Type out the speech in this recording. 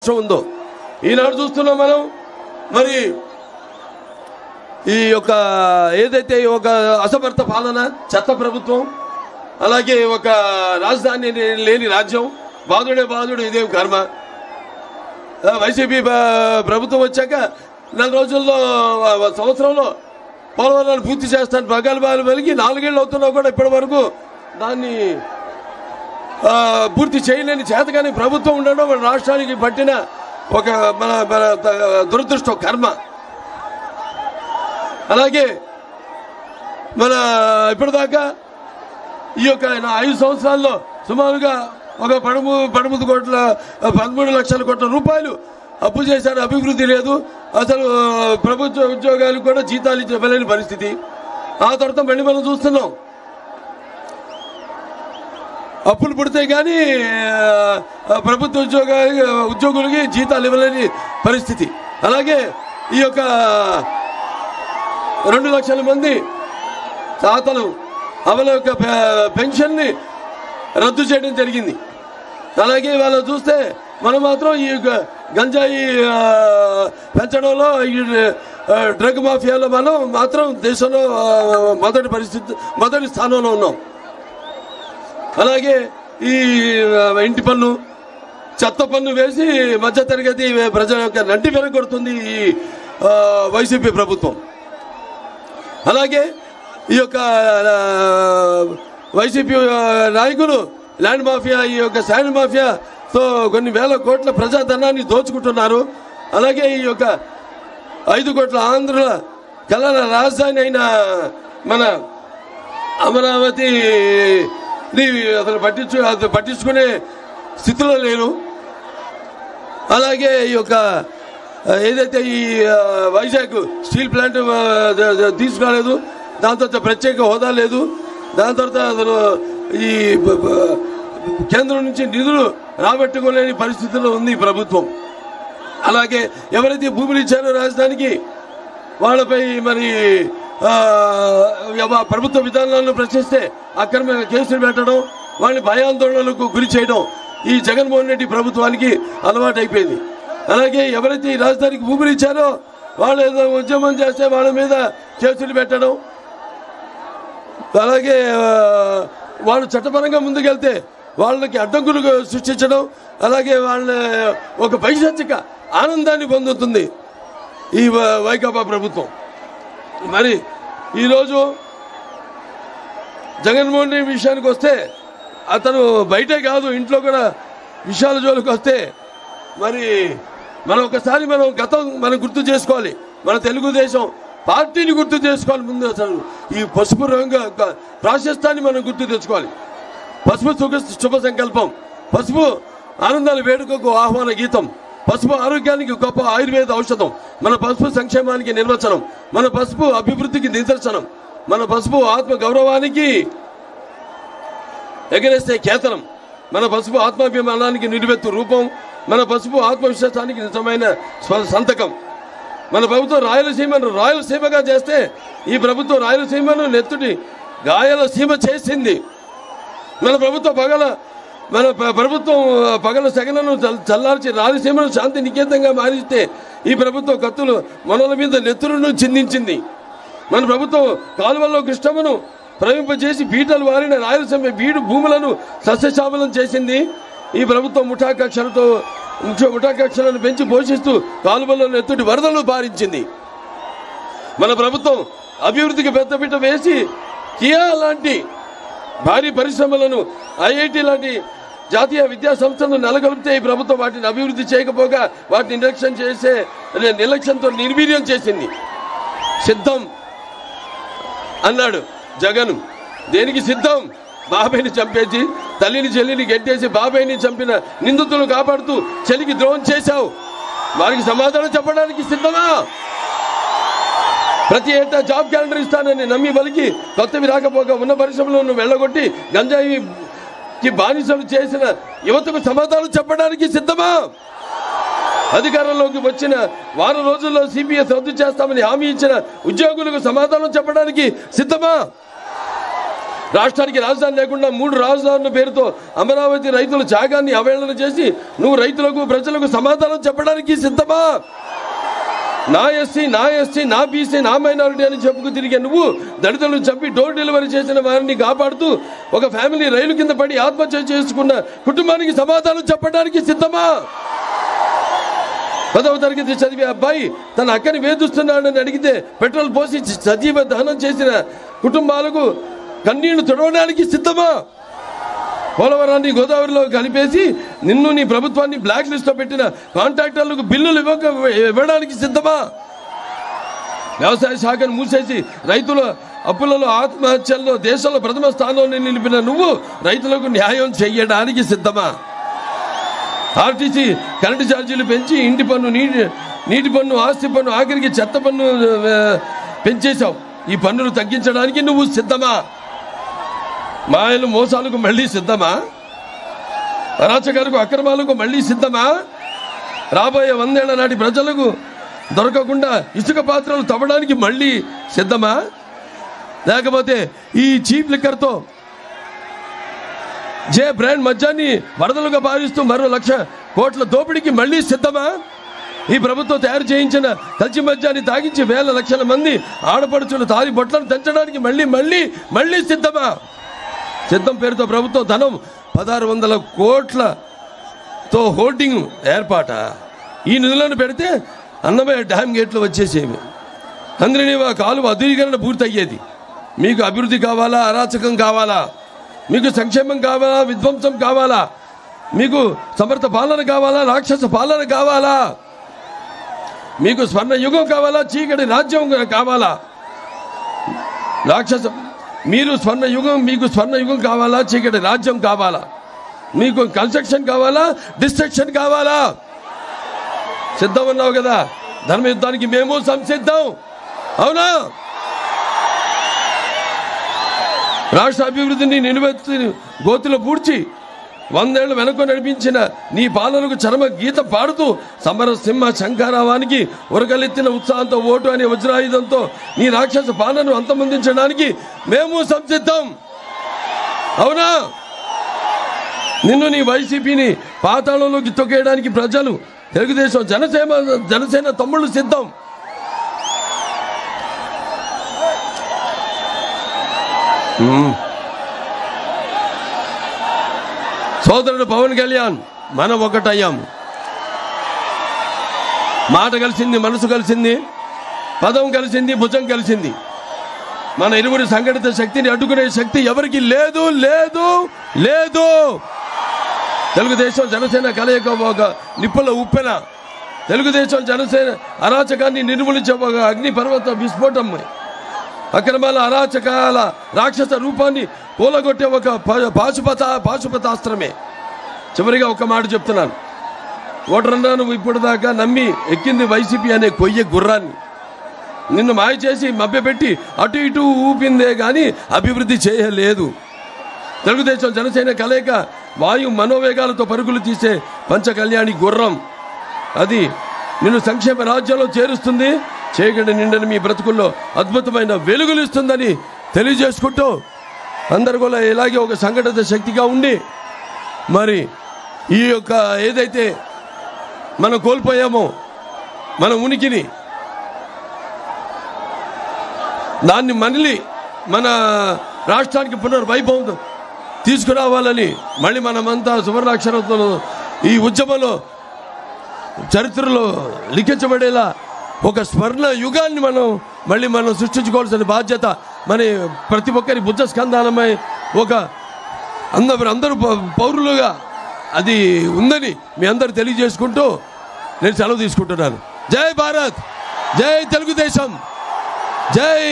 రాష్ట్రం ఉందో. ఈనాడు చూస్తున్నాం మనం. మరి ఈ యొక్క ఏదైతే ఒక అసమర్థ పాలన, చెత్త ప్రభుత్వం, అలాగే ఒక రాజధాని లేని రాజ్యం, బాధుడు ఇదే కర్మ. వైసీపీ ప్రభుత్వం వచ్చాక 4 రోజుల్లో సంవత్సరంలో పోలవరాన్ని పూర్తి చేస్తాను ప్రగల్భాలు పలికి 4 ఏళ్ళు అవుతున్నా కూడా ఇప్పటి వరకు దాన్ని పూర్తి చేయలేని చేతగాని ప్రభుత్వం ఉండడం మన రాష్ట్రానికి పట్టిన ఒక మన దురదృష్టం, కర్మ. అలాగే మన ఇప్పటిదాకా ఈ యొక్క 5 సంవత్సరాల్లో సుమారుగా ఒక 13 లక్షల కోట్ల రూపాయలు అప్పు చేశారు. అభివృద్ధి లేదు. అసలు ప్రభుత్వ ఉద్యోగాలు కూడా జీతాలు ఇవ్వలేని పరిస్థితి. ఆ తర్వాత మళ్ళీ మనం చూస్తున్నాం అప్పులు పుడితే కానీ ప్రభుత్వ ఉద్యోగులకి జీతాలు ఇవ్వలేని పరిస్థితి. అలాగే ఈ యొక్క 2 లక్షల మంది తాతలు అవల యొక్క పెన్షన్ని రద్దు చేయడం జరిగింది. అలాగే వాళ్ళు చూస్తే మనం మాత్రం ఈ గంజాయి పెంచడంలో ఈ డ్రగ్ మాఫియాలో మనం మాత్రం దేశంలో మొదటి స్థానంలో ఉన్నాం. అలాగే ఈ ఇంటి పన్ను, చెత్త పన్ను వేసి మధ్యతరగతి ప్రజల యొక్క నంటి వెనకొడుతుంది ఈ వైసీపీ ప్రభుత్వం. అలాగే ఈ యొక్క వైసీపీ నాయకులు ల్యాండ్ మాఫియా, ఈ యొక్క శాండ్ మాఫియాతో కొన్ని వేల కోట్ల ప్రజాధనాన్ని దోచుకుంటున్నారు. అలాగే ఈ యొక్క 5 కోట్ల ఆంధ్రుల కళల రాజధాని అయిన మన అమరావతి అసలు పట్టించుకునే స్థితిలో లేరు. అలాగే ఈ యొక్క ఏదైతే ఈ వైజాగ్ స్టీల్ ప్లాంట్ తీసుకురాలేదు, దాని తర్వాత ప్రత్యేక హోదా లేదు, దాని తర్వాత అసలు ఈ కేంద్రం నుంచి నిధులు రాబట్టుకోలేని పరిస్థితుల్లో ఉంది ఈ ప్రభుత్వం. అలాగే ఎవరైతే భూములు ఇచ్చారో రాజధానికి వాళ్ళపై మరి ప్రభుత్వ విధానాలను ప్రశ్నిస్తే అక్రమ కేసులు పెట్టడం, వాళ్ళని భయాందోళనలకు గురి చేయడం ఈ జగన్మోహన్ రెడ్డి ప్రభుత్వానికి అలవాటు అయిపోయింది. అలాగే ఎవరైతే ఈ రాజధానికి భూములు ఇచ్చారో వాళ్ళు ఏదో ఉద్యమం చేస్తే వాళ్ళ మీద కేసులు పెట్టడం, అలాగే వాళ్ళు చట్టపరంగా ముందుకెళ్తే వాళ్ళకి అడ్డంకులు సృష్టించడం, అలాగే వాళ్ళ ఒక పైశాచిక ఆనందాన్ని పొందుతుంది ఈ వైకాపా ప్రభుత్వం. మరి ఈరోజు జగన్మోహన్ రెడ్డి విషయానికి వస్తే అతను బయటే కాదు ఇంట్లో కూడా విషయాల జోలికి వస్తే మరి మనం ఒకసారి గతం మనం గుర్తు చేసుకోవాలి. మన తెలుగుదేశం పార్టీని గుర్తు చేసుకోవాలి. ముందు అసలు ఈ పసుపు రంగు ప్రాశస్తాన్ని మనం గుర్తు తెచ్చుకోవాలి. పసుపు శుభ సంకల్పం, పసుపు ఆనందాల వేడుకకు ఆహ్వాన గీతం, పసుపు ఆరోగ్యానికి గొప్ప ఆయుర్వేద ఔషధం, మన పసుపు సంక్షేమానికి నిర్వచనం, మన పసుపు అభివృద్ధికి నిదర్శనం, మన పసుపు ఆత్మ గౌరవానికి ఎగరేస్తే కేతనం, మన పసుపు ఆత్మాభిమానానికి నిలువెత్తు రూపం, మన పసుపు ఆత్మవిశ్వాసానికి నిజమైన సంతకం. మన ప్రభుత్వం రాయలసీమను రాయలసీమగా చేస్తే ఈ ప్రభుత్వం రాయలసీమను నెత్తుటి గాయాల సీమ చేసింది. మన ప్రభుత్వం పగల సెగలను చల్లార్చి రాయలసీమను శాంతి నికేతంగా మారిస్తే ఈ ప్రభుత్వం కత్తులు మనల మీద నెత్తులను చిందించింది. మన ప్రభుత్వం కాలువల్లో కృష్ణమ్మను ప్రవహింపజేసి బీటలు వారిన రాయలసీమ బీడు భూములను సస్యశామలం చేసింది. ఈ ప్రభుత్వం ముఠాకక్షలను పెంచి పోషిస్తూ కాలువల్లో ఎత్తుటి వరదలు పారించింది. మన ప్రభుత్వం అభివృద్ధికి పెద్దపీట వేసి కియా లాంటి భారీ పరిశ్రమలను, ఐఐటి లాంటి జాతీయ విద్యా సంస్థలను నెలకొల్పితే ఈ ప్రభుత్వం వాటిని అభివృద్ధి చేయకపోగా వాటిని నిర్లక్ష్యంతో నిర్వీర్యం చేసింది. సిద్ధం అన్నాడు జగన్. దేనికి సిద్ధం? బాబాయిని చంపేసి తల్లిని చెల్లిని గెట్టేసి బాబాయిని చంపిన నిందితులను కాపాడుతూ చెల్లికి ద్రోహం చేశావు. వారికి సమాధానం చెప్పడానికి సిద్ధమా? ప్రతి ఏటా జాబ్ క్యాలెండర్ ఇస్తానని నమ్మి బలికి కొత్తవి రాకపోగా ఉన్న పరిశ్రమలను వెళ్ళగొట్టి గంజాయికి బానిసలు చేసిన యువతకు సమాధానం చెప్పడానికి సిద్ధమా? అధికారంలోకి వచ్చిన వారం రోజుల్లో సిపిఎస్ రద్దు చేస్తామని హామీ ఇచ్చిన ఉద్యోగులకు సమాధానం చెప్పడానికి సిద్ధమా? రాష్ట్రానికి రాజధాని లేకుండా 3 రాజధానుల పేరుతో అమరావతి రైతుల త్యాగాన్ని అవహేళన చేసి నువ్వు రైతులకు ప్రజలకు సమాధానం చెప్పడానికి సిద్ధమా? నా ఎస్సీ, నా ఎస్టీ, నా బీసీ, నా మైనారిటీ అని చెప్పుకు తిరిగే నువ్వు దళితులను చంపి డోర్ డెలివరీ చేసిన వారిని కాపాడుతూ ఒక ఫ్యామిలీ రైలు కింద పడి ఆత్మహత్య చేసుకున్న కుటుంబానికి సమాధానం చెప్పడానికి సిద్ధమా? 10వ తరగతి చదివే అబ్బాయి తన అక్కని వేధిస్తున్నాడని అడిగితే పెట్రోల్ పోసి సజీవ దహనం చేసిన కుటుంబాలకు కన్నీళ్లు తుడవడానికి సిద్ధమా? పోలవరాన్ని గోదావరిలో కలిపేసి నిన్ను నీ ప్రభుత్వాన్ని బ్లాక్ లిస్ట్ లో పెట్టిన కాంట్రాక్టర్లకు బిల్లులు ఇవ్వడానికి సిద్ధమా? వ్యవసాయ శాఖను మూసేసి రైతుల అప్పులలో ఆత్మహత్యల్లో దేశంలో ప్రథమ స్థానంలో నిలిపిన నువ్వు రైతులకు న్యాయం చేయడానికి సిద్ధమా? ఆర్టీసీ కరెంటు ఛార్జీలు పెంచి ఇంటి పన్ను, నీటి పన్ను, ఆస్తి పన్ను, ఆఖరికి చెత్త పన్ను పెంచేశావు. ఈ పన్నులు తగ్గించడానికి నువ్వు సిద్ధమా? మాయలు మోసాలకు మళ్ళీ సిద్ధమా? అరాచకాలకు అక్రమాలకు మళ్ళీ సిద్ధమా? రాబోయే 100 ఏళ్ల నాటి ప్రజలకు దొరకకుండా ఇసుక పాత్రలు తవ్వడానికి మళ్ళీ సిద్ధమా? లేకపోతే ఈ చీప్ లిక్కర్తో జే బ్రాండ్ మద్యాన్ని వరదలుగా భావిస్తూ మరో 1,00,000 కోట్ల దోపిడీకి మళ్ళీ సిద్ధమా? ఈ ప్రభుత్వం తయారు చేయించిన కల్చి మద్యాన్ని తాగించి వేల లక్షల మంది ఆడపడుచులు తాలి బొట్లను తెంచడానికి మళ్ళీ సిద్ధమా? సిద్ధం పేరుతో ప్రభుత్వం ధనం 1,600 కోట్లతో హోర్డింగ్ ఏర్పాట. ఈ నిధులను పెడితే అన్నమయ్య డ్యామ్ గేట్లు వచ్చేసేవి. హంద్రీనీవా కాలువ అధునీకరణ పూర్తయ్యేది. మీకు అభివృద్ధి కావాలా? అరాచకం కావాలా? మీకు సంక్షేమం కావాలా? విధ్వంసం కావాలా? మీకు సమర్థ పాలన కావాలా? రాక్షస పాలన కావాలా? మీకు స్వర్ణ యుగం కావాలా? చీకటి రాజ్యం కావాలా? మీకు స్వర్ణ యుగం కావాలా? చీకటి రాజ్యం కావాలా? మీకు కన్స్ట్రక్షన్ కావాలా? డిస్ట్రక్షన్ కావాలా? సిద్ధం ఉన్నావు కదా? ధర్మ యుద్ధానికి మేము సంసిద్ధం. అవునా? రాష్ట్ర అభివృద్ధిని నిలువెత్తి గోతిలో పూడ్చి 100 ఏళ్లు వెనక నడిపించిన నీ పాలనకు చరమ గీత పాడుతూ సమర సింహ శంఖారావానికి ఉరగలెత్తిన ఉత్సాహంతో ఓటు అనే వజ్రాయుధంతో నీ రాక్షస పాలనను అంతమొందించడానికి మేము సంసిద్ధం. అవునా? నిన్ను నీ వైసీపీని పాతాళంలోకి తొక్కేయడానికి ప్రజలు, తెలుగుదేశం, జనసేన తమ్ముళ్ళు సిద్ధం. సోదరుడు పవన్ కళ్యాణ్, మనం ఒకటయ్యాము. మాట కలిసింది, మనసు కలిసింది, పదం కలిసింది, భుజం కలిసింది. మన ఇరువురి సంఘటిత శక్తిని అడ్డుకునే శక్తి ఎవరికి లేదు, లేదు, లేదు. తెలుగుదేశం జనసేన కలయిక ఒక నిప్పుల ఉప్పెన. తెలుగుదేశం జనసేన అరాచకాన్ని నిర్మూలించే ఒక అగ్ని పర్వత విస్ఫోటం. అక్రమాల, అరాచకాల రాక్షస రూపాన్ని కూలగొట్టే ఒక పాశుపతాస్త్రమే. చివరిగా ఒక మాట చెప్తున్నాను. ఓటరన్నా నువ్వు ఇప్పుడు దాకా నమ్మి ఎక్కింది వైసీపీ అనే కొయ్య గుర్రాన్ని. నిన్ను మాయ చేసి మభ్యపెట్టి అటు ఇటు ఊపిందే కానీ అభివృద్ధి చేయలేదు. తెలుగుదేశం జనసేన కలయిక వాయు మనోవేగాలతో పరుగులు తీసే పంచకళ్యాణి గుర్రం. అది నిన్ను సంక్షేమ రాజ్యంలో చేరుస్తుంది. చీకటి నిండిన మీ బ్రతుకుల్లో అద్భుతమైన వెలుగులు ఇస్తుందని తెలియజేసుకుంటూ అందరు కూడా ఇలాగే ఒక సంఘటిత శక్తిగా ఉండి మరి ఈ యొక్క ఏదైతే మనం కోల్పోయామో మన ఉనికిని, దాన్ని మళ్ళీ మన రాష్ట్రానికి పునర్వైభవం తీసుకురావాలని మళ్ళీ మనమంతా సువర్ణాక్షరంతో ఈ ఉద్యమంలో చరిత్రలో లిఖించబడేలా ఒక స్వర్ణ యుగాన్ని మనం సృష్టించుకోవాల్సిన బాధ్యత మన ప్రతి ఒక్కరి బుద్ధ స్కంధాలమై ఒక అందరూ పౌరులుగా అది ఉందని మీ అందరూ తెలియజేసుకుంటూ నేను సెలవు తీసుకుంటున్నాను. జై భారత్, జై తెలుగుదేశం, జై